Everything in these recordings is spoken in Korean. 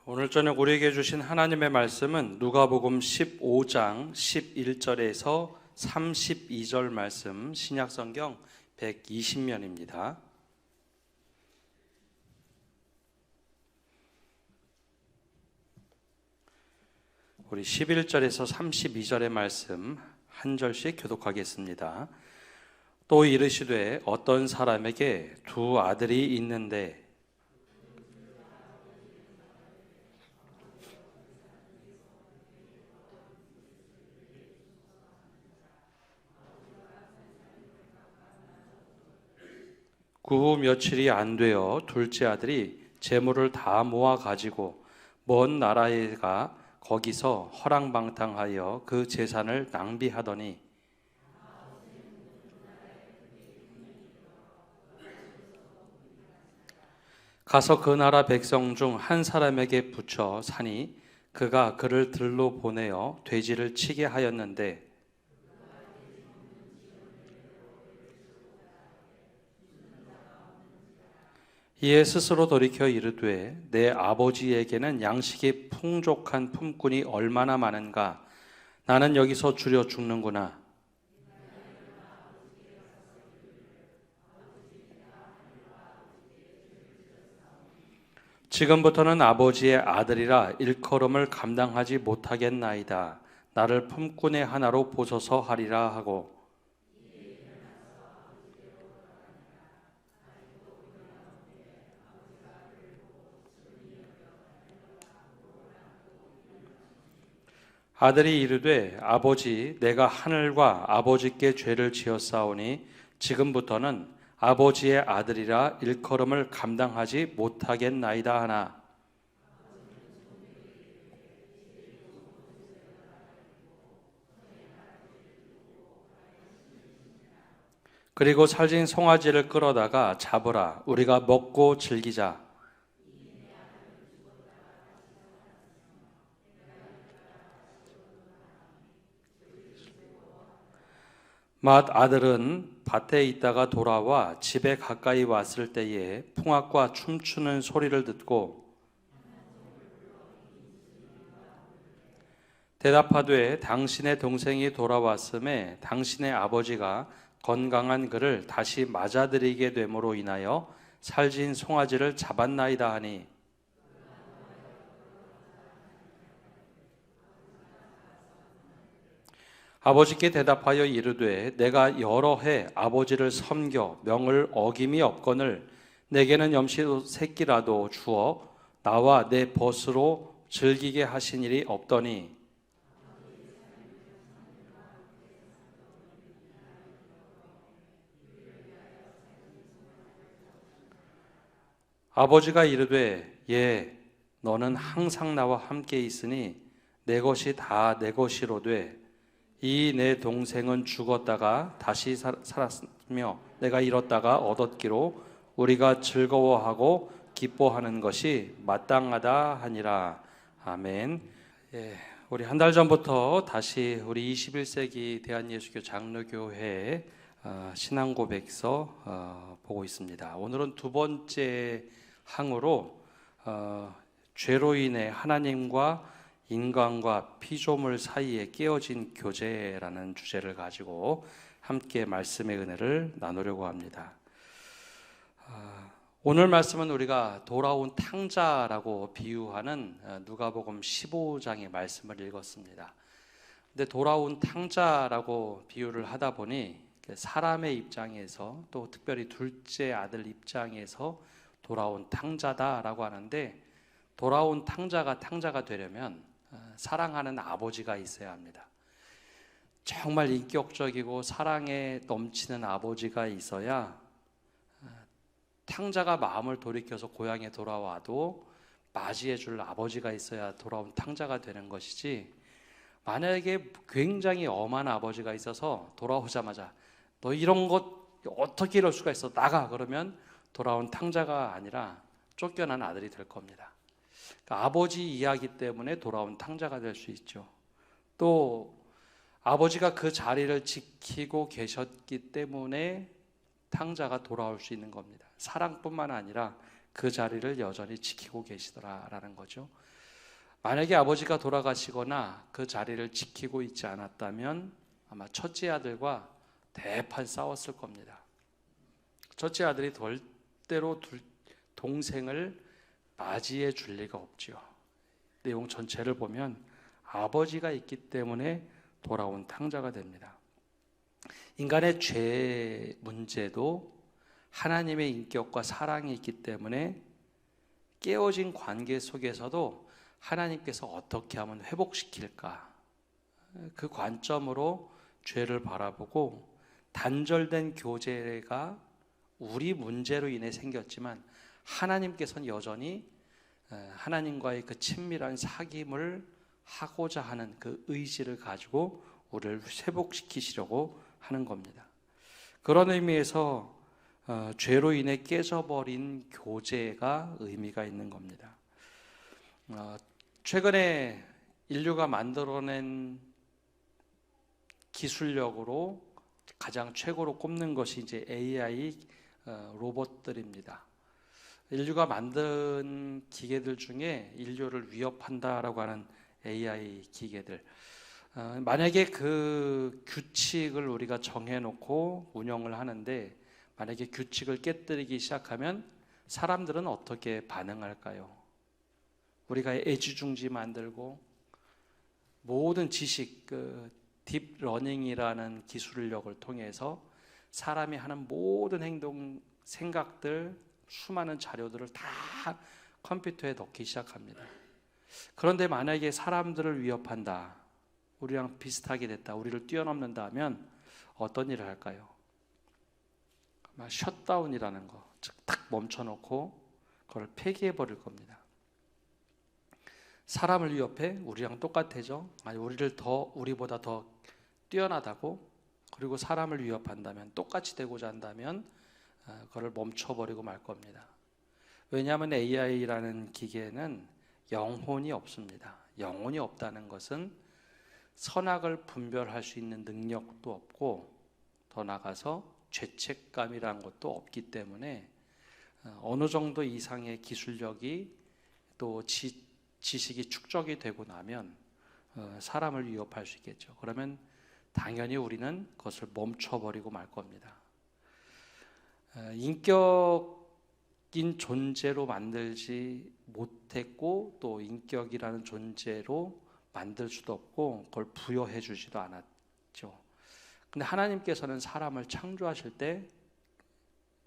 오늘 저녁 우리에게 주신 하나님의 말씀은 누가복음 15장 11절에서 32절 말씀, 신약성경 120면입니다. 우리 11절에서 32절의 말씀 한 절씩 교독하겠습니다. 또 이르시되 어떤 사람에게 두 아들이 있는데 그 후 며칠이 안 되어 둘째 아들이 재물을 다 모아 가지고 먼 나라에 가 거기서 허랑방탕하여 그 재산을 낭비하더니 가서 그 나라 백성 중 한 사람에게 붙여 사니 그가 그를 들로 보내어 돼지를 치게 하였는데 이에 스스로 돌이켜 이르되 내 아버지에게는 양식이 풍족한 품꾼이 얼마나 많은가. 나는 여기서 줄여 죽는구나. 지금부터는 아버지의 아들이라 일컬음을 감당하지 못하겠나이다. 나를 품꾼의 하나로 보소서 하리라 하고 아들이 이르되 아버지 내가 하늘과 아버지께 죄를 지었사오니 지금부터는 아버지의 아들이라 일컬음을 감당하지 못하겠나이다 하나 그리고 살진 송아지를 끌어다가 잡으라 우리가 먹고 즐기자. 맏 아들은 밭에 있다가 돌아와 집에 가까이 왔을 때에 풍악과 춤추는 소리를 듣고 대답하되 당신의 동생이 돌아왔음에 당신의 아버지가 건강한 그를 다시 맞아들이게 됨으로 인하여 살진 송아지를 잡았나이다 하니 아버지께 대답하여 이르되 내가 여러 해 아버지를 섬겨 명을 어김이 없거늘 내게는 염소 새끼라도 주어 나와 내 벗으로 즐기게 하신 일이 없더니 아버지가 이르되 너는 항상 나와 함께 있으니 내 것이 다 내 것이로되 이 내 동생은 죽었다가 다시 살았으며 내가 잃었다가 얻었기로 우리가 즐거워하고 기뻐하는 것이 마땅하다 하니라. 아멘. 우리 한 달 전부터 다시 우리 21세기 대한예수교 장로교회 신앙고백서 보고 있습니다. 오늘은 두 번째 항으로 죄로 인해 하나님과 인간과 피조물 사이에 깨어진 교제라는 주제를 가지고 함께 말씀의 은혜를 나누려고 합니다. 오늘 말씀은 우리가 돌아온 탕자라고 비유하는 누가복음 15장의 말씀을 읽었습니다. 근데 돌아온 탕자라고 비유를 하다 보니 사람의 입장에서 또 특별히 둘째 아들 입장에서 돌아온 탕자다라고 하는데 돌아온 탕자가 되려면 사랑하는 아버지가 있어야 합니다. 정말 인격적이고 사랑에 넘치는 아버지가 있어야 탕자가 마음을 돌이켜서 고향에 돌아와도 맞이해 줄 아버지가 있어야 돌아온 탕자가 되는 것이지 만약에 굉장히 엄한 아버지가 있어서 돌아오자마자 너 이런 것 어떻게 이럴 수가 있어 나가 그러면 돌아온 탕자가 아니라 쫓겨난 아들이 될 겁니다. 그러니까 아버지 이야기 때문에 돌아온 탕자가 될 수 있죠. 또 아버지가 그 자리를 지키고 계셨기 때문에 탕자가 돌아올 수 있는 겁니다. 사랑뿐만 아니라 그 자리를 여전히 지키고 계시더라라는 거죠. 만약에 아버지가 돌아가시거나 그 자리를 지키고 있지 않았다면 아마 첫째 아들과 대판 싸웠을 겁니다. 첫째 아들이 절대로 동생을 맞이해 줄 리가 없지요. 내용 전체를 보면 아버지가 있기 때문에 돌아온 탕자가 됩니다. 인간의 죄 문제도 하나님의 인격과 사랑이 있기 때문에 깨어진 관계 속에서도 하나님께서 어떻게 하면 회복시킬까, 그 관점으로 죄를 바라보고 단절된 교제가 우리 문제로 인해 생겼지만 하나님께서는 여전히 하나님과의 그 친밀한 사귐을 하고자 하는 그 의지를 가지고 우리를 회복시키시려고 하는 겁니다. 그런 의미에서 죄로 인해 깨져버린 교제가 의미가 있는 겁니다. 최근에 인류가 만들어낸 기술력으로 가장 최고로 꼽는 것이 이제 AI 로봇들입니다. 인류가 만든 기계들 중에 인류를 위협한다라고 하는 AI 기계들, 만약에 그 규칙을 우리가 정해놓고 운영을 하는데 만약에 규칙을 깨뜨리기 시작하면 사람들은 어떻게 반응할까요? 우리가 애지중지 만들고 모든 지식, 딥러닝이라는 기술력을 통해서 사람이 하는 모든 행동, 생각들, 수많은 자료들을 다 컴퓨터에 넣기 시작합니다. 그런데 만약에 사람들을 위협한다, 우리랑 비슷하게 됐다, 우리를 뛰어넘는다면 어떤 일을 할까요? 아마 셧다운이라는 거, 즉 딱 멈춰놓고 그걸 폐기해 버릴 겁니다. 사람을 위협해? 우리랑 똑같아져? 아니, 우리보다 더 뛰어나다고? 그리고 사람을 위협한다면, 똑같이 되고자 한다면 그걸 멈춰버리고 말 겁니다. 왜냐하면 AI라는 기계는 영혼이 없습니다. 영혼이 없다는 것은 선악을 분별할 수 있는 능력도 없고, 더 나아가서 죄책감이라는 것도 없기 때문에 어느 정도 이상의 기술력이 또 지식이 축적이 되고 나면 사람을 위협할 수 있겠죠. 그러면 당연히 우리는 그것을 멈춰버리고 말 겁니다. 인격인 존재로 만들지 못했고 또 인격이라는 존재로 만들 수도 없고 그걸 부여해 주지도 않았죠. 근데 하나님께서는 사람을 창조하실 때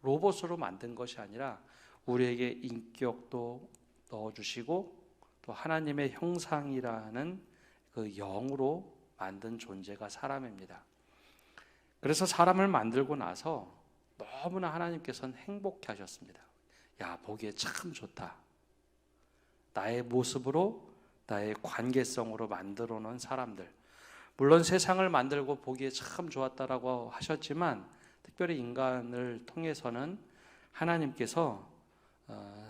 로봇으로 만든 것이 아니라 우리에게 인격도 넣어주시고 또 하나님의 형상이라는 그 영으로 만든 존재가 사람입니다. 그래서 사람을 만들고 나서 너무나 하나님께서는 행복해 하셨습니다. 야, 보기에 참 좋다. 나의 모습으로, 나의 관계성으로 만들어 놓은 사람들. 물론 세상을 만들고 보기에 참 좋았다라고 하셨지만 특별히 인간을 통해서는 하나님께서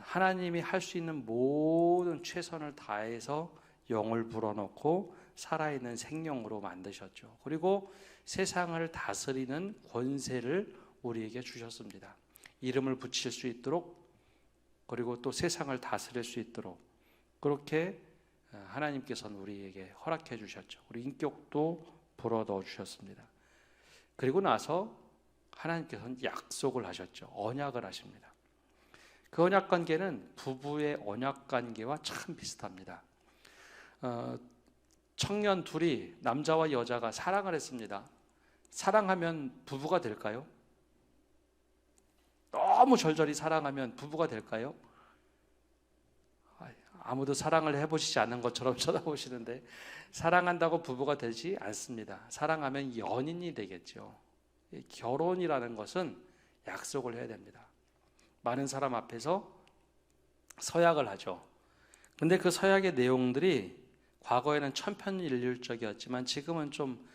하나님이 할 수 있는 모든 최선을 다해서 영을 불어넣고 살아있는 생명으로 만드셨죠. 그리고 세상을 다스리는 권세를 우리에게 주셨습니다. 이름을 붙일 수 있도록, 그리고 또 세상을 다스릴 수 있도록 그렇게 하나님께서는 우리에게 허락해 주셨죠. 우리 인격도 불어넣어 주셨습니다. 그리고 나서 하나님께서는 약속을 하셨죠. 언약을 하십니다. 그 언약 관계는 부부의 언약 관계와 참 비슷합니다. 청년 둘이, 남자와 여자가 사랑을 했습니다. 사랑하면 부부가 될까요? 너무 절절히 사랑하면 부부가 될까요? 아무도 사랑을 해보시지 않은 것처럼 쳐다보시는데 사랑한다고 부부가 되지 않습니다. 사랑하면 연인이 되겠죠. 결혼이라는 것은 약속을 해야 됩니다. 많은 사람 앞에서 서약을 하죠. 근데 그 서약의 내용들이 과거에는 천편일률적이었지만 지금은 좀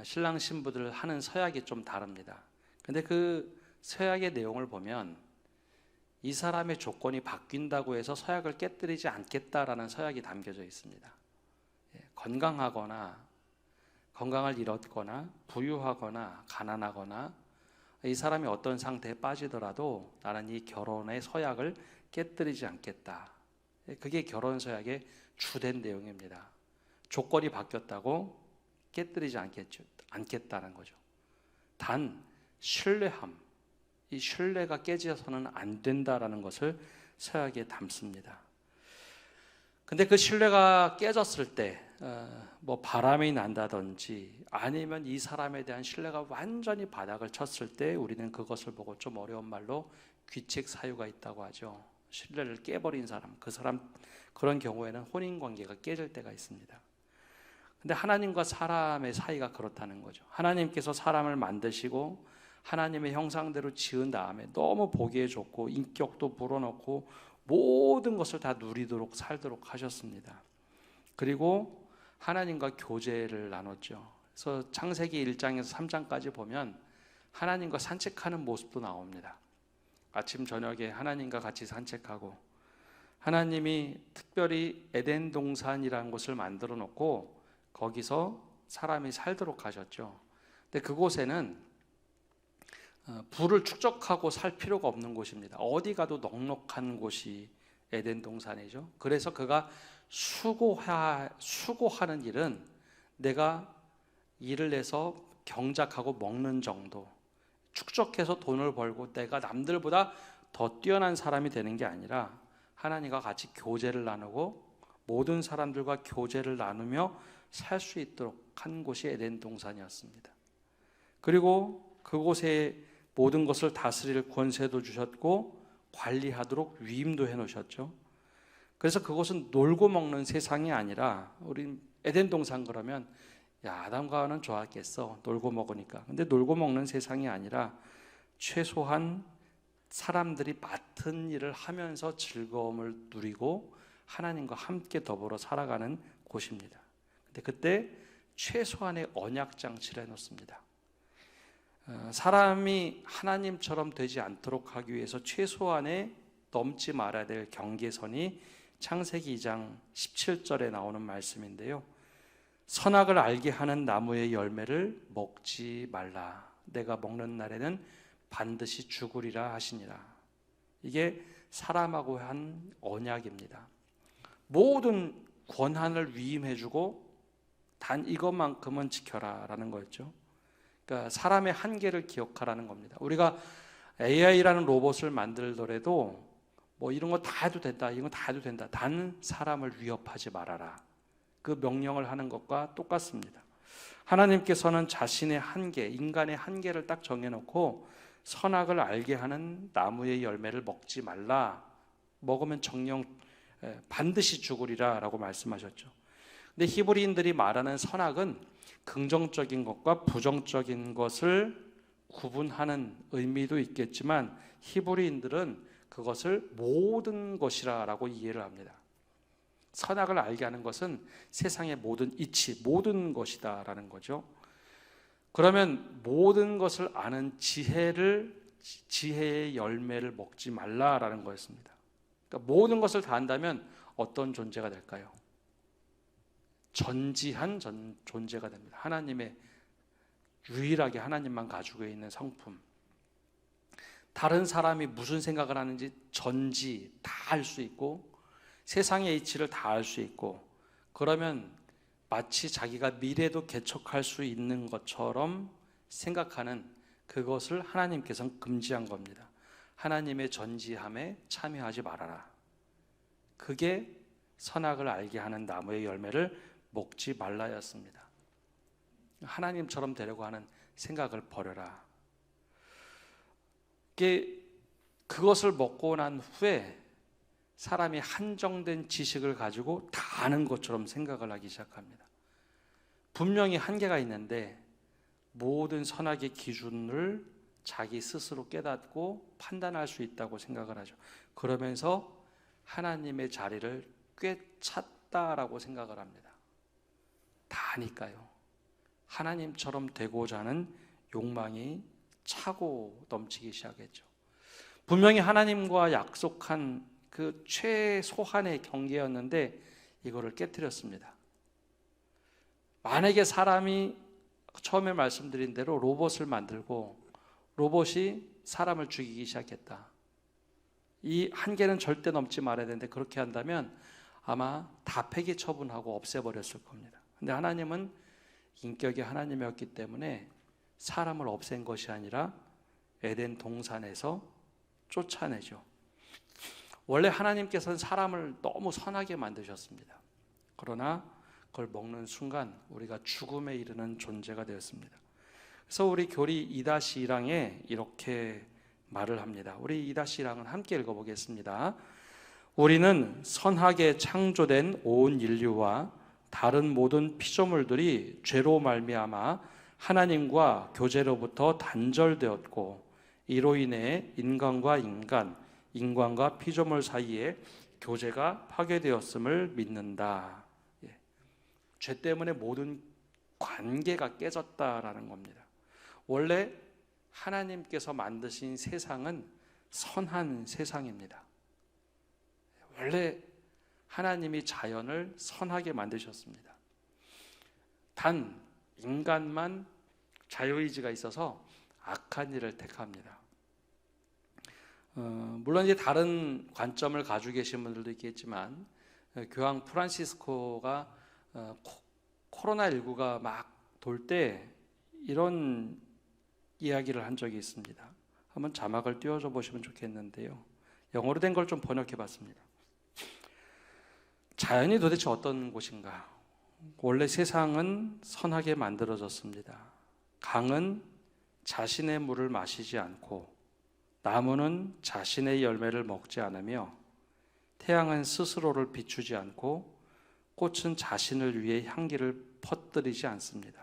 신랑 신부들 하는 서약이 좀 다릅니다. 근데 그 서약의 내용을 보면 이 사람의 조건이 바뀐다고 해서 서약을 깨뜨리지 않겠다라는 서약이 담겨져 있습니다. 건강하거나 건강을 잃었거나 부유하거나 가난하거나 이 사람이 어떤 상태에 빠지더라도 나는 이 결혼의 서약을 깨뜨리지 않겠다. 그게 결혼 서약의 주된 내용입니다. 조건이 바뀌었다고 깨뜨리지 않겠다는 거죠. 단 신뢰함, 이 신뢰가 깨져서는 안 된다라는 것을 서약에 담습니다. 근데 그 신뢰가 깨졌을 때 뭐 바람이 난다든지 아니면 이 사람에 대한 신뢰가 완전히 바닥을 쳤을 때 우리는 그것을 보고 좀 어려운 말로 귀책 사유가 있다고 하죠. 신뢰를 깨버린 사람, 그 사람 그런 경우에는 혼인 관계가 깨질 때가 있습니다. 근데 하나님과 사람의 사이가 그렇다는 거죠. 하나님께서 사람을 만드시고 하나님의 형상대로 지은 다음에 너무 보기에 좋고 인격도 불어넣고 모든 것을 다 누리도록 살도록 하셨습니다. 그리고 하나님과 교제를 나눴죠. 그래서 창세기 1장에서 3장까지 보면 하나님과 산책하는 모습도 나옵니다. 아침 저녁에 하나님과 같이 산책하고 하나님이 특별히 에덴 동산이라는 곳을 만들어 놓고 거기서 사람이 살도록 하셨죠. 근데 그곳에는 불을 축적하고 살 필요가 없는 곳입니다. 어디 가도 넉넉한 곳이 에덴 동산이죠. 그래서 그가 수고하는 일은 내가 일을 내서 경작하고 먹는 정도, 축적해서 돈을 벌고 내가 남들보다 더 뛰어난 사람이 되는 게 아니라 하나님과 같이 교제를 나누고 모든 사람들과 교제를 나누며 살 수 있도록 한 곳이 에덴 동산이었습니다. 그리고 그곳에 모든 것을 다스릴 권세도 주셨고 관리하도록 위임도 해놓으셨죠. 그래서 그것은 놀고 먹는 세상이 아니라 우리 에덴 동산 그러면 야 아담과 하와는 좋았겠어 놀고 먹으니까. 근데 놀고 먹는 세상이 아니라 최소한 사람들이 맡은 일을 하면서 즐거움을 누리고 하나님과 함께 더불어 살아가는 곳입니다. 근데 그때 최소한의 언약 장치를 해놓습니다. 사람이 하나님처럼 되지 않도록 하기 위해서 최소한의 넘지 말아야 될 경계선이 창세기 2장 17절에 나오는 말씀인데요. 선악을 알게 하는 나무의 열매를 먹지 말라. 내가 먹는 날에는 반드시 죽으리라 하시니라. 이게 사람하고 한 언약입니다. 모든 권한을 위임해주고 단 이것만큼은 지켜라라는 거였죠. 그러니까 사람의 한계를 기억하라는 겁니다. 우리가 AI라는 로봇을 만들더라도 뭐 이런 거 다 해도 된다, 이런 거 다 해도 된다. 단 사람을 위협하지 말아라. 그 명령을 하는 것과 똑같습니다. 하나님께서는 자신의 한계, 인간의 한계를 딱 정해놓고 선악을 알게 하는 나무의 열매를 먹지 말라. 먹으면 정령 반드시 죽으리라 라고 말씀하셨죠. 근데 히브리인들이 말하는 선악은 긍정적인 것과 부정적인 것을 구분하는 의미도 있겠지만 히브리인들은 그것을 모든 것이라고 이해를 합니다. 선악을 알게 하는 것은 세상의 모든 이치, 모든 것이다라는 거죠. 그러면 모든 것을 아는 지혜의 열매를 먹지 말라라는 거였습니다. 그러니까 모든 것을 다 안다면 어떤 존재가 될까요? 전지한 존재가 됩니다. 하나님의 유일하게 하나님만 가지고 있는 성품. 다른 사람이 무슨 생각을 하는지 전지 다 알 수 있고 세상의 이치를 다 알 수 있고 그러면 마치 자기가 미래도 개척할 수 있는 것처럼 생각하는 그것을 하나님께서는 금지한 겁니다. 하나님의 전지함에 참여하지 말아라. 그게 선악을 알게 하는 나무의 열매를 먹지 말라였습니다. 하나님처럼 되려고 하는 생각을 버려라. 그것을 먹고 난 후에 사람이 한정된 지식을 가지고 다 아는 것처럼 생각을 하기 시작합니다. 분명히 한계가 있는데 모든 선악의 기준을 자기 스스로 깨닫고 판단할 수 있다고 생각을 하죠. 그러면서 하나님의 자리를 꿰찼다라고 생각을 합니다. 다 아니까요. 하나님처럼 되고자 하는 욕망이 차고 넘치기 시작했죠. 분명히 하나님과 약속한 그 최소한의 경계였는데 이거를 깨뜨렸습니다. 만약에 사람이 처음에 말씀드린 대로 로봇을 만들고 로봇이 사람을 죽이기 시작했다. 이 한계는 절대 넘지 말아야 되는데 그렇게 한다면 아마 다 폐기 처분하고 없애버렸을 겁니다. 근데 하나님은 인격이 하나님이었기 때문에 사람을 없앤 것이 아니라 에덴 동산에서 쫓아내죠. 원래 하나님께서는 사람을 너무 선하게 만드셨습니다. 그러나 그걸 먹는 순간 우리가 죽음에 이르는 존재가 되었습니다. 그래서 우리 교리 2-1항에 이렇게 말을 합니다. 우리 2-1항은 함께 읽어보겠습니다. 우리는 선하게 창조된 온 인류와 다른 모든 피조물들이 죄로 말미암아 하나님과 교제로부터 단절되었고 이로 인해 인간과 인간, 인간과 피조물 사이에 교제가 파괴되었음을 믿는다. 죄 때문에 모든 관계가 깨졌다라는 겁니다. 원래 하나님께서 만드신 세상은 선한 세상입니다. 원래 하나님이 자연을 선하게 만드셨습니다. 단 인간만 자유의지가 있어서 악한 일을 택합니다. 물론 이제 다른 관점을 가지고 계신 분들도 있겠지만 교황 프란시스코가 코로나19가 막 돌 때 이런 이야기를 한 적이 있습니다. 한번 자막을 띄워줘 보시면 좋겠는데요. 영어로 된 걸 좀 번역해 봤습니다. 자연이 도대체 어떤 곳인가? 원래 세상은 선하게 만들어졌습니다. 강은 자신의 물을 마시지 않고 나무는 자신의 열매를 먹지 않으며 태양은 스스로를 비추지 않고 꽃은 자신을 위해 향기를 퍼뜨리지 않습니다.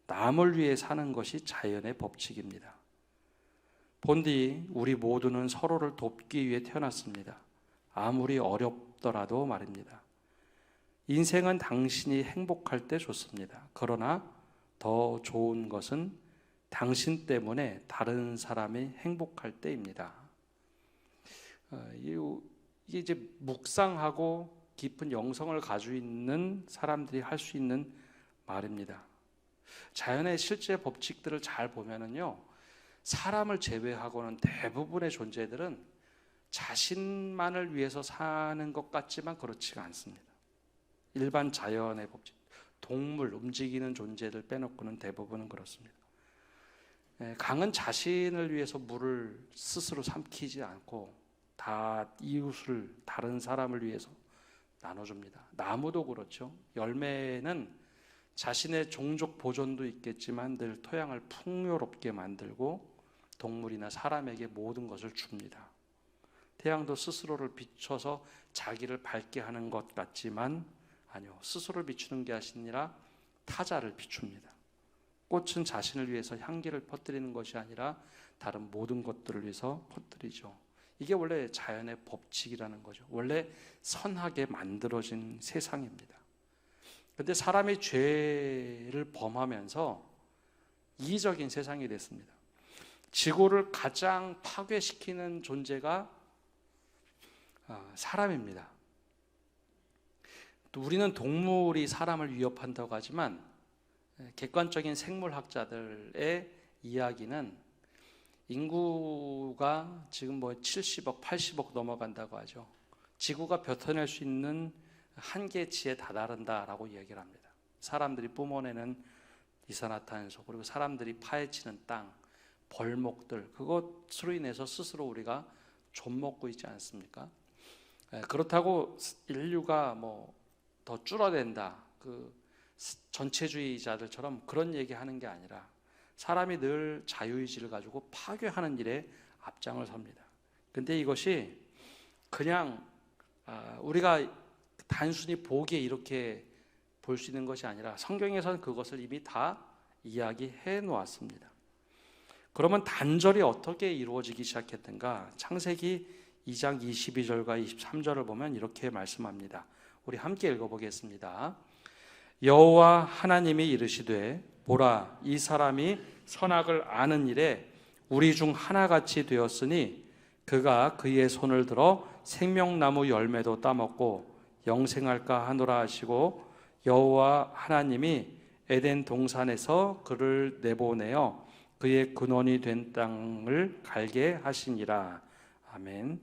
남을 위해 사는 것이 자연의 법칙입니다. 본디 우리 모두는 서로를 돕기 위해 태어났습니다. 아무리 어렵더라도 말입니다. 인생은 당신이 행복할 때 좋습니다. 그러나 더 좋은 것은 당신 때문에 다른 사람이 행복할 때입니다. 이게 이제 묵상하고 깊은 영성을 가지고 있는 사람들이 할 수 있는 말입니다. 자연의 실제 법칙들을 잘 보면은요, 사람을 제외하고는 대부분의 존재들은 자신만을 위해서 사는 것 같지만 그렇지가 않습니다. 일반 자연의 법칙, 동물, 움직이는 존재들 빼놓고는 대부분은 그렇습니다. 강은 자신을 위해서 물을 스스로 삼키지 않고 다 이웃을, 다른 사람을 위해서 나눠줍니다. 나무도 그렇죠. 열매는 자신의 종족 보존도 있겠지만 늘 토양을 풍요롭게 만들고 동물이나 사람에게 모든 것을 줍니다. 태양도 스스로를 비춰서 자기를 밝게 하는 것 같지만 아니요, 스스로를 비추는 게 아니라 타자를 비춥니다. 꽃은 자신을 위해서 향기를 퍼뜨리는 것이 아니라 다른 모든 것들을 위해서 퍼뜨리죠. 이게 원래 자연의 법칙이라는 거죠. 원래 선하게 만들어진 세상입니다. 그런데 사람이 죄를 범하면서 이기적인 세상이 됐습니다. 지구를 가장 파괴시키는 존재가 사람입니다. 또 우리는 동물이 사람을 위협한다고 하지만 객관적인 생물학자들의 이야기는 인구가 지금 70억, 80억 넘어간다고 하죠. 지구가 뱉어낼 수 있는 한계치에 다다른다라고 얘기를 합니다. 사람들이 뿜어내는 이산화탄소, 그리고 사람들이 파헤치는 땅, 벌목들, 그것으로 인해서 스스로 우리가 좀먹고 있지 않습니까? 그렇다고 인류가 더 줄어든다, 그 전체주의자들처럼 그런 얘기하는 게 아니라 사람이 늘 자유의지를 가지고 파괴하는 일에 앞장을 섭니다. 근데 이것이 그냥 우리가 단순히 보기에 이렇게 볼 수 있는 것이 아니라 성경에서는 그것을 이미 다 이야기해 놓았습니다. 그러면 단절이 어떻게 이루어지기 시작했는가? 창세기 2장 22절과 23절을 보면 이렇게 말씀합니다. 우리 함께 읽어보겠습니다. 여호와 하나님이 이르시되 보라, 이 사람이 선악을 아는 일에 우리 중 하나같이 되었으니 그가 그의 손을 들어 생명나무 열매도 따먹고 영생할까 하노라 하시고 여호와 하나님이 에덴 동산에서 그를 내보내어 그의 근원이 된 땅을 갈게 하시니라. 아멘.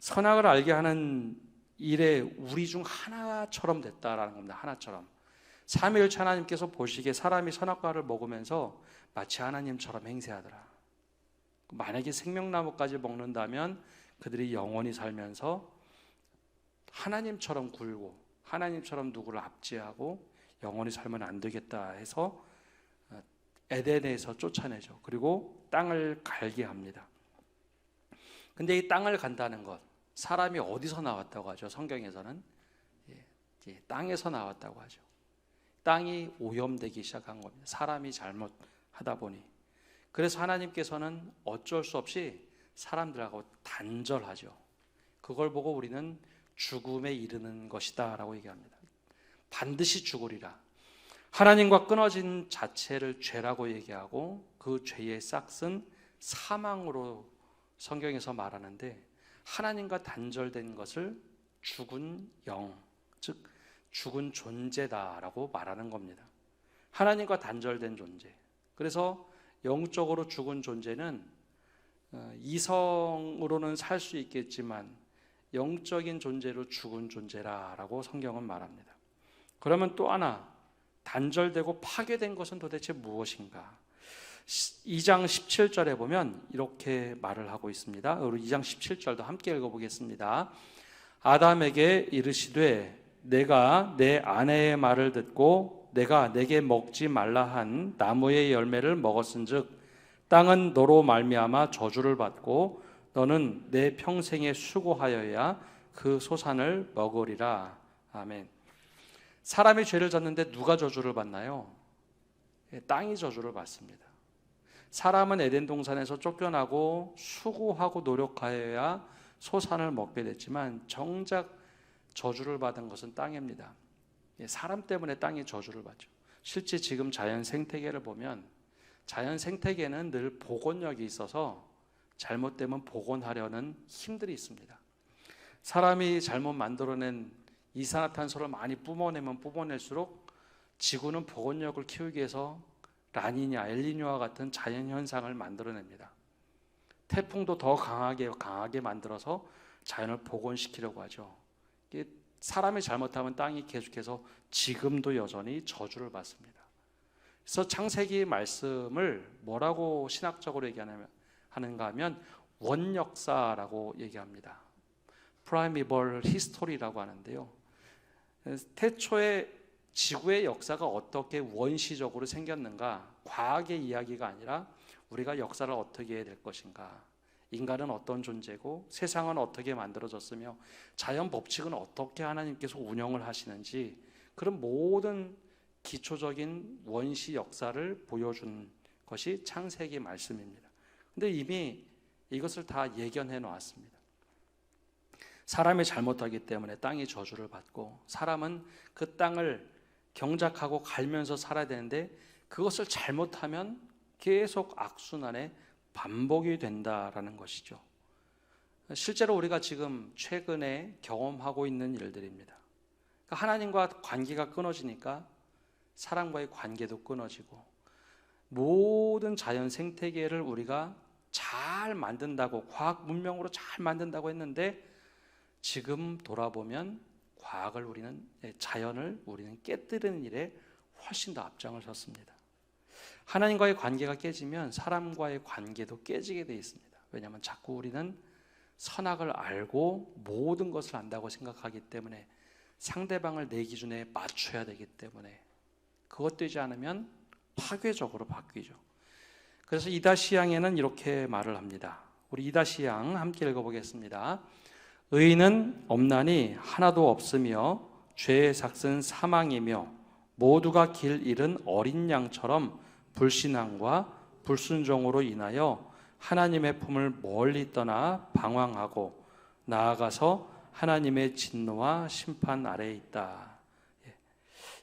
선악을 알게 하는 일에 우리 중 하나처럼 됐다라는 겁니다. 하나처럼. 삼위일체 하나님께서 보시기에 사람이 선악과를 먹으면서 마치 하나님처럼 행세하더라. 만약에 생명나무까지 먹는다면 그들이 영원히 살면서 하나님처럼 굴고 하나님처럼 누구를 압제하고 영원히 살면 안 되겠다 해서 에덴에서 쫓아내죠. 그리고 땅을 갈게 합니다. 근데 이 땅을 간다는 것, 사람이 어디서 나왔다고 하죠? 성경에서는 땅에서 나왔다고 하죠. 땅이 오염되기 시작한 겁니다. 사람이 잘못하다 보니. 그래서 하나님께서는 어쩔 수 없이 사람들하고 단절하죠. 그걸 보고 우리는 죽음에 이르는 것이다 라고 얘기합니다. 반드시 죽으리라. 하나님과 끊어진 자체를 죄라고 얘기하고 그 죄의 싹은 사망으로 성경에서 말하는데, 하나님과 단절된 것을 죽은 영, 즉 죽은 존재다라고 말하는 겁니다. 하나님과 단절된 존재. 그래서 영적으로 죽은 존재는 이성으로는 살 수 있겠지만 영적인 존재로 죽은 존재라고 성경은 말합니다. 그러면 또 하나, 단절되고 파괴된 것은 도대체 무엇인가? 2장 17절에 보면 이렇게 말을 하고 있습니다. 우리 2장 17절도 함께 읽어보겠습니다. 아담에게 이르시되 내가 내 아내의 말을 듣고 내가 내게 먹지 말라 한 나무의 열매를 먹었은즉 땅은 너로 말미암아 저주를 받고 너는 내 평생에 수고하여야 그 소산을 먹으리라. 아멘. 사람이 죄를 졌는데 누가 저주를 받나요? 땅이 저주를 받습니다. 사람은 에덴 동산에서 쫓겨나고 수고하고 노력하여야 소산을 먹게 됐지만 정작 저주를 받은 것은 땅입니다. 사람 때문에 땅이 저주를 받죠. 실제 지금 자연 생태계를 보면 자연 생태계는 늘 복원력이 있어서 잘못되면 복원하려는 힘들이 있습니다. 사람이 잘못 만들어낸 이산화탄소를 많이 뿜어내면 뿜어낼수록 지구는 복원력을 키우기 위해서 라니냐, 엘니뇨와 같은 자연현상을 만들어냅니다. 태풍도 더 강하게 만들어서 자연을 복원시키려고 하죠. 사람이 잘못하면 땅이 계속해서 지금도 여전히 저주를 받습니다. 그래서 창세기 말씀을 뭐라고 신학적으로 얘기하는가 하면 원역사라고 얘기합니다. Primeval History라고 하는데요. 태초에 지구의 역사가 어떻게 원시적으로 생겼는가, 과학의 이야기가 아니라 우리가 역사를 어떻게 해야 될 것인가, 인간은 어떤 존재고 세상은 어떻게 만들어졌으며 자연 법칙은 어떻게 하나님께서 운영을 하시는지, 그런 모든 기초적인 원시 역사를 보여준 것이 창세기 말씀입니다. 근데 이미 이것을 다 예견해 놓았습니다. 사람이 잘못하기 때문에 땅이 저주를 받고 사람은 그 땅을 경작하고 갈면서 살아야 되는데 그것을 잘못하면 계속 악순환의 반복이 된다라는 것이죠. 실제로 우리가 지금 최근에 경험하고 있는 일들입니다. 하나님과 관계가 끊어지니까 사람과의 관계도 끊어지고, 모든 자연 생태계를 우리가 잘 만든다고, 과학 문명으로 잘 만든다고 했는데 지금 돌아보면 자연을 우리는 깨뜨리는 일에 훨씬 더 앞장을 섰습니다. 하나님과의 관계가 깨지면 사람과의 관계도 깨지게 되어 있습니다. 왜냐하면 자꾸 우리는 선악을 알고 모든 것을 안다고 생각하기 때문에 상대방을 내 기준에 맞춰야 되기 때문에 그것 되지 않으면 파괴적으로 바뀌죠. 그래서 이다시양에는 이렇게 말을 합니다. 우리 이다시양 함께 읽어보겠습니다. 의인은 없나니 하나도 없으며 죄의 삭은 사망이며 모두가 길 잃은 어린 양처럼 불신앙과 불순종으로 인하여 하나님의 품을 멀리 떠나 방황하고 나아가서 하나님의 진노와 심판 아래에 있다.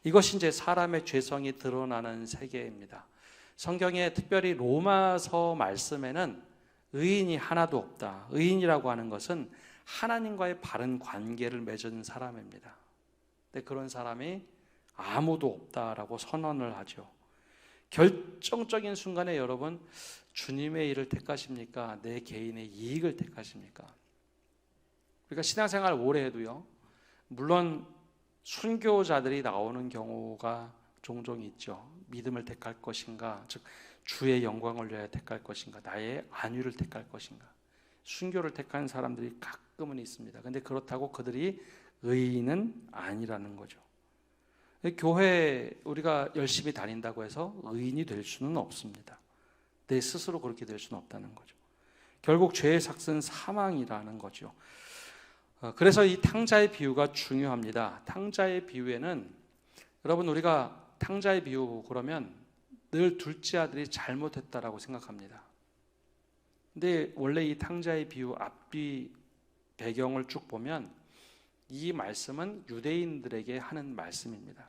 이것이 이제 사람의 죄성이 드러나는 세계입니다. 성경에 특별히 로마서 말씀에는 의인이 하나도 없다. 의인이라고 하는 것은 하나님과의 바른 관계를 맺은 사람입니다. 근데 그런 사람이 아무도 없다라고 선언을 하죠. 결정적인 순간에 여러분, 주님의 일을 택하십니까? 내 개인의 이익을 택하십니까? 우리가 신앙생활 오래 해도요, 물론 순교자들이 나오는 경우가 종종 있죠. 믿음을 택할 것인가, 즉 주의 영광을 위하여 택할 것인가, 나의 안위를 택할 것인가. 순교를 택한 사람들이 가끔은 있습니다. 근데 그렇다고 그들이 의인은 아니라는 거죠. 교회 우리가 열심히 다닌다고 해서 의인이 될 수는 없습니다. 내 스스로 그렇게 될 수는 없다는 거죠. 결국 죄의 삭은 사망이라는 거죠. 그래서 이 탕자의 비유가 중요합니다. 탕자의 비유에는, 여러분, 우리가 탕자의 비유 그러면 늘 둘째 아들이 잘못했다라고 생각합니다. 근데 원래 이 탕자의 비유 앞뒤 배경을 쭉 보면 이 말씀은 유대인들에게 하는 말씀입니다.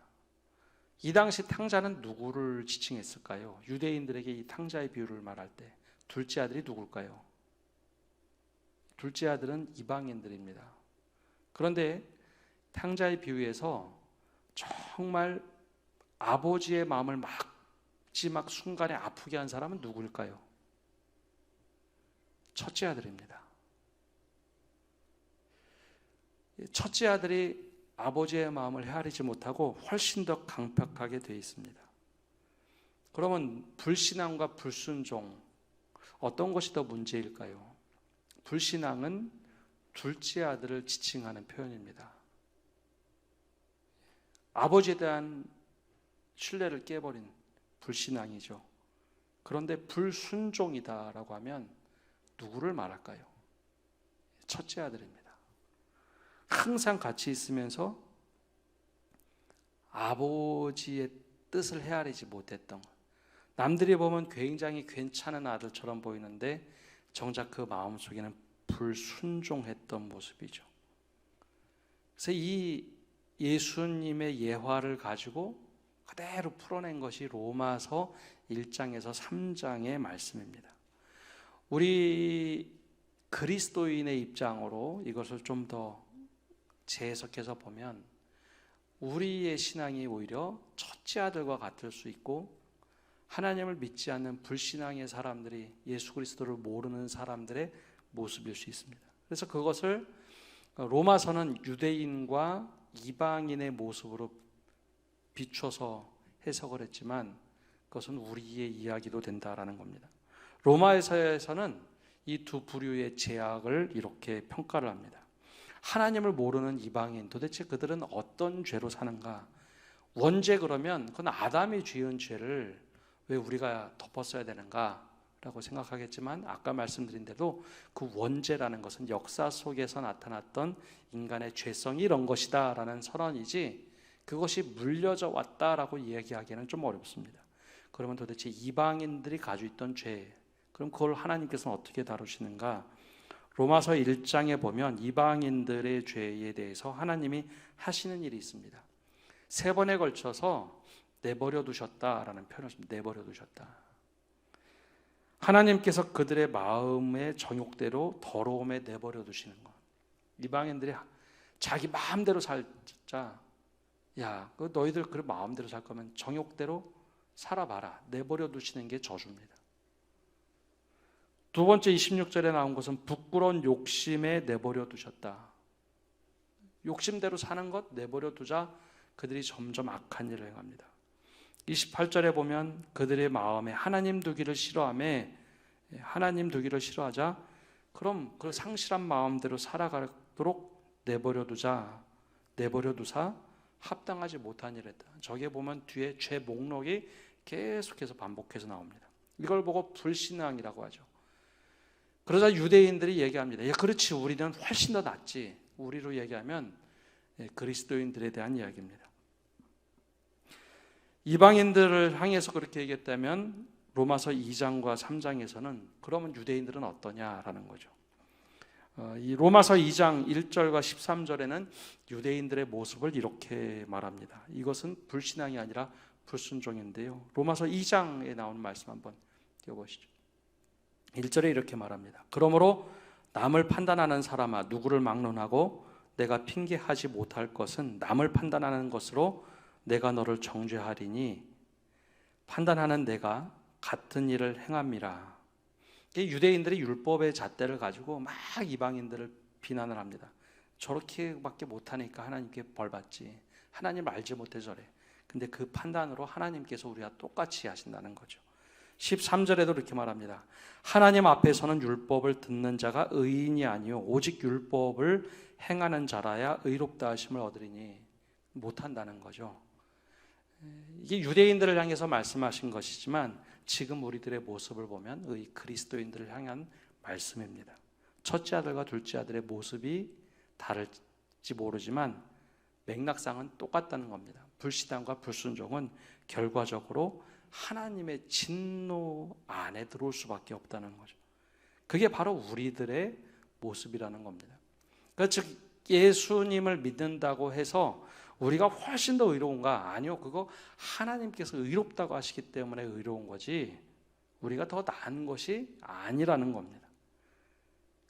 이 당시 탕자는 누구를 지칭했을까요? 유대인들에게 이 탕자의 비유를 말할 때 둘째 아들이 누굴까요? 둘째 아들은 이방인들입니다. 그런데 탕자의 비유에서 정말 아버지의 마음을 마지막 순간에 아프게 한 사람은 누구일까요? 첫째 아들입니다. 첫째 아들이 아버지의 마음을 헤아리지 못하고 훨씬 더 강팍하게 되어 있습니다. 그러면 불신앙과 불순종, 어떤 것이 더 문제일까요? 불신앙은 둘째 아들을 지칭하는 표현입니다. 아버지에 대한 신뢰를 깨버린 불신앙이죠. 그런데 불순종이다라고 하면 누구를 말할까요? 첫째 아들입니다. 항상 같이 있으면서 아버지의 뜻을 헤아리지 못했던 것. 남들이 보면 굉장히 괜찮은 아들처럼 보이는데 정작 그 마음속에는 불순종했던 모습이죠. 그래서 이 예수님의 예화를 가지고 그대로 풀어낸 것이 로마서 1장에서 3장의 말씀입니다. 우리 그리스도인의 입장으로 이것을 좀 더 재해석해서 보면 우리의 신앙이 오히려 첫째 아들과 같을 수 있고, 하나님을 믿지 않는 불신앙의 사람들이, 예수 그리스도를 모르는 사람들의 모습일 수 있습니다. 그래서 그것을 로마서는 유대인과 이방인의 모습으로 비춰서 해석을 했지만 그것은 우리의 이야기도 된다라는 겁니다. 로마서에서는 이 두 부류의 죄악을 이렇게 평가를 합니다. 하나님을 모르는 이방인, 도대체 그들은 어떤 죄로 사는가? 원죄 그러면 그건 아담이 지은 죄를 왜 우리가 덮었어야 되는가? 라고 생각하겠지만, 아까 말씀드린 대로 그 원죄라는 것은 역사 속에서 나타났던 인간의 죄성이 이런 것이다 라는 선언이지, 그것이 물려져 왔다라고 이야기하기는 좀 어렵습니다. 그러면 도대체 이방인들이 가지고 있던 죄, 그럼 그걸 하나님께서는 어떻게 다루시는가? 로마서 1장에 보면 이방인들의 죄에 대해서 하나님이 하시는 일이 있습니다. 3번에 걸쳐서 내버려 두셨다라는 표현을 씁니다. 내버려 두셨다. 하나님께서 그들의 마음의 정욕대로 더러움에 내버려 두시는 것. 이방인들이 자기 마음대로 살자. 야, 너희들 그 마음대로 살 거면 정욕대로 살아봐라. 내버려 두시는 게 저주입니다. 두 번째 26절에 나온 것은 부끄러운 욕심에 내버려 두셨다. 욕심대로 사는 것 내버려 두자 그들이 점점 악한 일을 행합니다. 28절에 보면 그들의 마음에 하나님 두기를 싫어하며, 하나님 두기를 싫어하자 그럼 그 상실한 마음대로 살아가도록 내버려 두자. 내버려 두사 합당하지 못한 일을 했다. 저게 보면 뒤에 죄 목록이 계속해서 반복해서 나옵니다. 이걸 보고 불신앙이라고 하죠. 그러자 유대인들이 얘기합니다. 야, 그렇지, 우리는 훨씬 더 낫지. 우리로 얘기하면 그리스도인들에 대한 이야기입니다. 이방인들을 향해서 그렇게 얘기했다면 로마서 2장과 3장에서는 그러면 유대인들은 어떠냐라는 거죠. 이 로마서 2장 1절과 13절에는 유대인들의 모습을 이렇게 말합니다. 이것은 불신앙이 아니라 불순종인데요. 로마서 2장에 나오는 말씀 한번 띄워보시죠. 1절에 이렇게 말합니다. 그러므로 남을 판단하는 사람아, 누구를 막론하고 내가 핑계하지 못할 것은 남을 판단하는 것으로 내가 너를 정죄하리니 판단하는 내가 같은 일을 행함이라. 유대인들이 율법의 잣대를 가지고 막 이방인들을 비난을 합니다. 저렇게밖에 못하니까 하나님께 벌받지. 하나님 알지 못해 저래. 근데 그 판단으로 하나님께서 우리와 똑같이 하신다는 거죠. 13절에도 이렇게 말합니다. 하나님 앞에서는 율법을 듣는 자가 의인이 아니요 오직 율법을 행하는 자라야 의롭다 하심을 얻으리니. 못한다는 거죠. 이게 유대인들을 향해서 말씀하신 것이지만 지금 우리들의 모습을 보면 그리스도인들을 향한 말씀입니다. 첫째 아들과 둘째 아들의 모습이 다를지 모르지만 맥락상은 똑같다는 겁니다. 불신앙과 불순종은 결과적으로 하나님의 진노 안에 들어올 수밖에 없다는 거죠. 그게 바로 우리들의 모습이라는 겁니다. 그러니까 즉 예수님을 믿는다고 해서 우리가 훨씬 더 의로운가? 아니요. 그거 하나님께서 의롭다고 하시기 때문에 의로운 거지 우리가 더 나은 것이 아니라는 겁니다.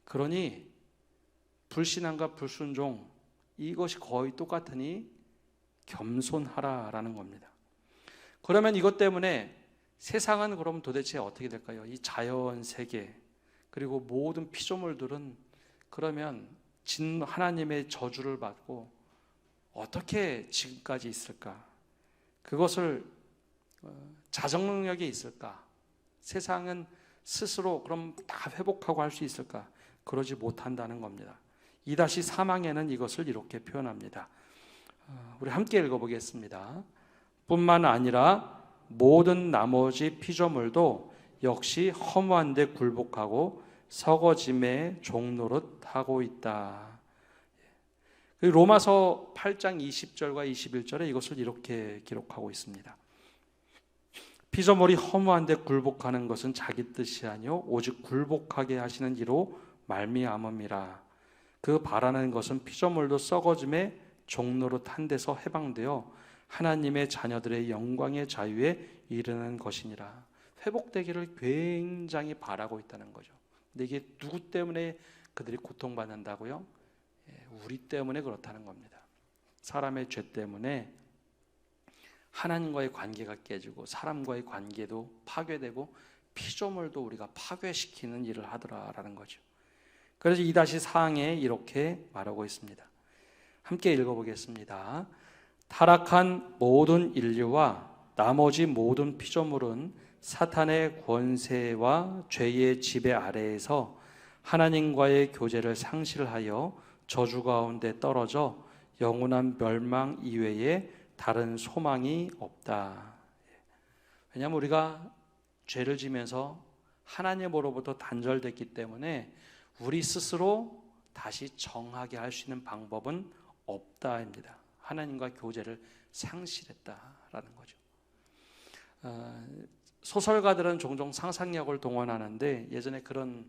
그러니 불신앙과 불순종 이것이 거의 똑같으니 겸손하라라는 겁니다. 그러면 이것 때문에 세상은 그럼 도대체 어떻게 될까요? 이 자연 세계 그리고 모든 피조물들은 그러면 하나님의 저주를 받고 어떻게 지금까지 있을까? 그것을 자정 능력이 있을까? 세상은 스스로 그럼 다 회복하고 할 수 있을까? 그러지 못한다는 겁니다. 2-3항에는 이것을 이렇게 표현합니다. 우리 함께 읽어보겠습니다. 뿐만 아니라 모든 나머지 피조물도 역시 허무한 데 굴복하고 썩어짐의 종노릇하고 있다. 로마서 8장 20절과 21절에 이것을 이렇게 기록하고 있습니다. 피조물이 허무한 데 굴복하는 것은 자기 뜻이 아니요 오직 굴복하게 하시는 이로 말미암음이라. 그 바라는 것은 피조물도 썩어짐의 종노릇한 데서 해방되어 하나님의 자녀들의 영광의 자유에 이르는 것이니라. 회복되기를 굉장히 바라고 있다는 거죠. 근데 이게 누구 때문에 그들이 고통받는다고요? 우리 때문에 그렇다는 겁니다. 사람의 죄 때문에 하나님과의 관계가 깨지고 사람과의 관계도 파괴되고 피조물도 우리가 파괴시키는 일을 하더라라는 거죠. 그래서 2-4항에 이렇게 말하고 있습니다. 함께 읽어보겠습니다. 타락한 모든 인류와 나머지 모든 피조물은 사탄의 권세와 죄의 지배 아래에서 하나님과의 교제를 상실하여 저주 가운데 떨어져 영원한 멸망 이외에 다른 소망이 없다. 왜냐하면 우리가 죄를 지면서 하나님으로부터 단절됐기 때문에 우리 스스로 다시 정하게 할 수 있는 방법은 없다입니다. 하나님과 교제를 상실했다라는 거죠. 소설가들은 종종 상상력을 동원하는데 예전에 그런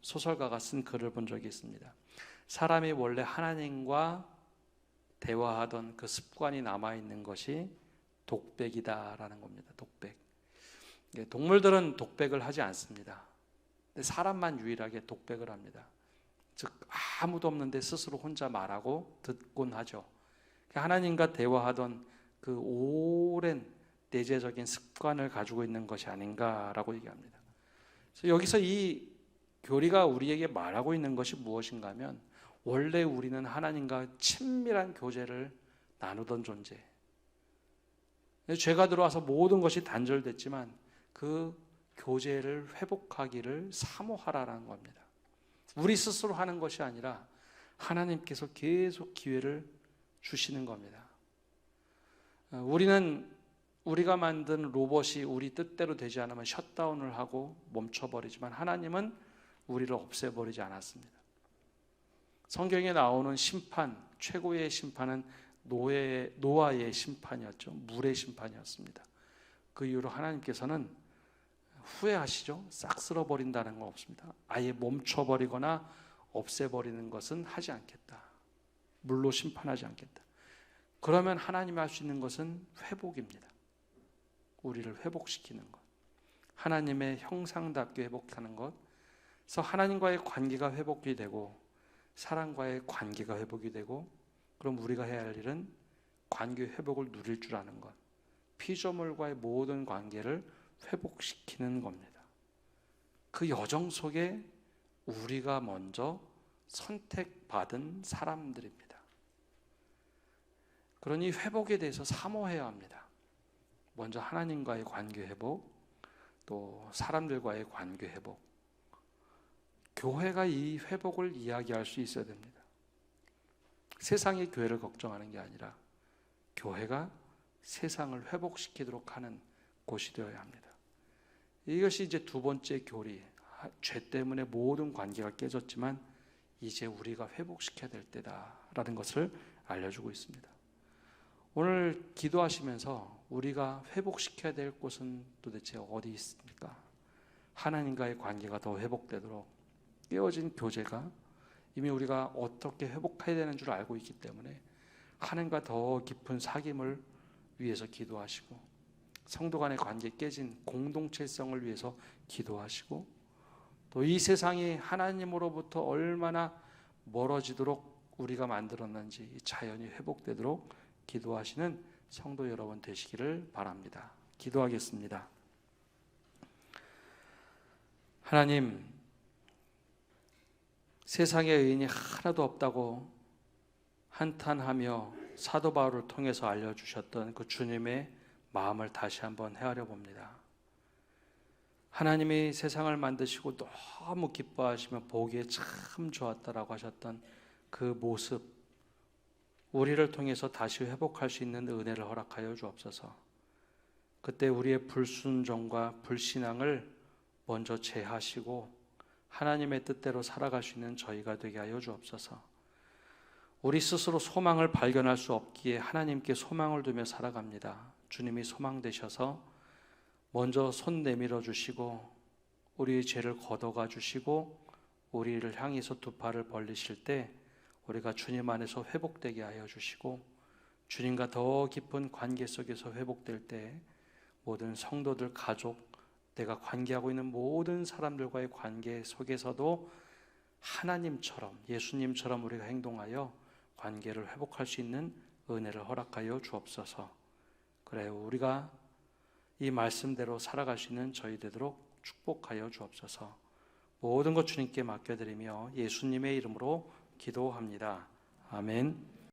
소설가가 쓴 글을 본 적이 있습니다. 사람이 원래 하나님과 대화하던 그 습관이 남아있는 것이 독백이다라는 겁니다. 독백. 동물들은 독백을 하지 않습니다. 근데 사람만 유일하게 독백을 합니다. 즉 아무도 없는데 스스로 혼자 말하고 듣곤 하죠. 하나님과 대화하던 그 오랜 내재적인 습관을 가지고 있는 것이 아닌가라고 얘기합니다. 그래서 여기서 이 교리가 우리에게 말하고 있는 것이 무엇인가 하면 원래 우리는 하나님과 친밀한 교제를 나누던 존재. 죄가 들어와서 모든 것이 단절됐지만 그 교제를 회복하기를 사모하라는 겁니다. 우리 스스로 하는 것이 아니라 하나님께서 계속 기회를 주시는 겁니다. 우리가 만든 로봇이 우리 뜻대로 되지 않으면 셧다운을 하고 멈춰버리지만 하나님은 우리를 없애버리지 않았습니다. 성경에 나오는 심판, 최고의 심판은 노아의 심판이었죠. 물의 심판이었습니다. 그 이후로 하나님께서는 후회하시죠. 싹 쓸어버린다는 건 없습니다. 아예 멈춰버리거나 없애버리는 것은 하지 않겠다. 물로 심판하지 않겠다. 그러면 하나님이 할 수 있는 것은 회복입니다. 우리를 회복시키는 것. 하나님의 형상답게 회복하는 것. 그래서 하나님과의 관계가 회복이 되고 사람과의 관계가 회복이 되고 그럼 우리가 해야 할 일은 관계 회복을 누릴 줄 아는 것. 피조물과의 모든 관계를 회복시키는 겁니다. 그 여정 속에 우리가 먼저 선택받은 사람들입니다. 그러니 회복에 대해서 사모해야 합니다. 먼저 하나님과의 관계 회복, 또 사람들과의 관계 회복. 교회가 이 회복을 이야기할 수 있어야 됩니다. 세상이 교회를 걱정하는 게 아니라 교회가 세상을 회복시키도록 하는 곳이 되어야 합니다. 이것이 이제 두 번째 교리. 죄 때문에 모든 관계가 깨졌지만 이제 우리가 회복시켜야 될 때다라는 것을 알려주고 있습니다. 오늘 기도하시면서 우리가 회복시켜야 될 곳은 도대체 어디 있습니까? 하나님과의 관계가 더 회복되도록 깨어진 교제가 이미 우리가 어떻게 회복해야 되는 줄 알고 있기 때문에 하나님과 더 깊은 사귐을 위해서 기도하시고, 성도 간의 관계 깨진 공동체성을 위해서 기도하시고, 또 이 세상이 하나님으로부터 얼마나 멀어지도록 우리가 만들었는지 이 자연이 회복되도록 기도하시는 성도 여러분 되시기를 바랍니다. 기도하겠습니다. 하나님, 세상에 의인이 하나도 없다고 한탄하며 사도 바울을 통해서 알려주셨던 그 주님의 마음을 다시 한번 헤아려 봅니다. 하나님이 세상을 만드시고 너무 기뻐하시며 보기에 참 좋았다라고 하셨던 그 모습, 우리를 통해서 다시 회복할 수 있는 은혜를 허락하여 주옵소서. 그때 우리의 불순종과 불신앙을 먼저 제하시고 하나님의 뜻대로 살아갈 수 있는 저희가 되게 하여 주옵소서. 우리 스스로 소망을 발견할 수 없기에 하나님께 소망을 두며 살아갑니다. 주님이 소망 되셔서 먼저 손 내밀어 주시고 우리의 죄를 걷어가 주시고 우리를 향해서 두 팔을 벌리실 때 우리가 주님 안에서 회복되게 하여 주시고, 주님과 더 깊은 관계 속에서 회복될 때 모든 성도들, 가족, 내가 관계하고 있는 모든 사람들과의 관계 속에서도 하나님처럼, 예수님처럼 우리가 행동하여 관계를 회복할 수 있는 은혜를 허락하여 주옵소서. 그래요, 우리가 이 말씀대로 살아갈 수 있는 저희 되도록 축복하여 주옵소서. 모든 것 주님께 맡겨드리며 예수님의 이름으로 기도합니다. 아멘.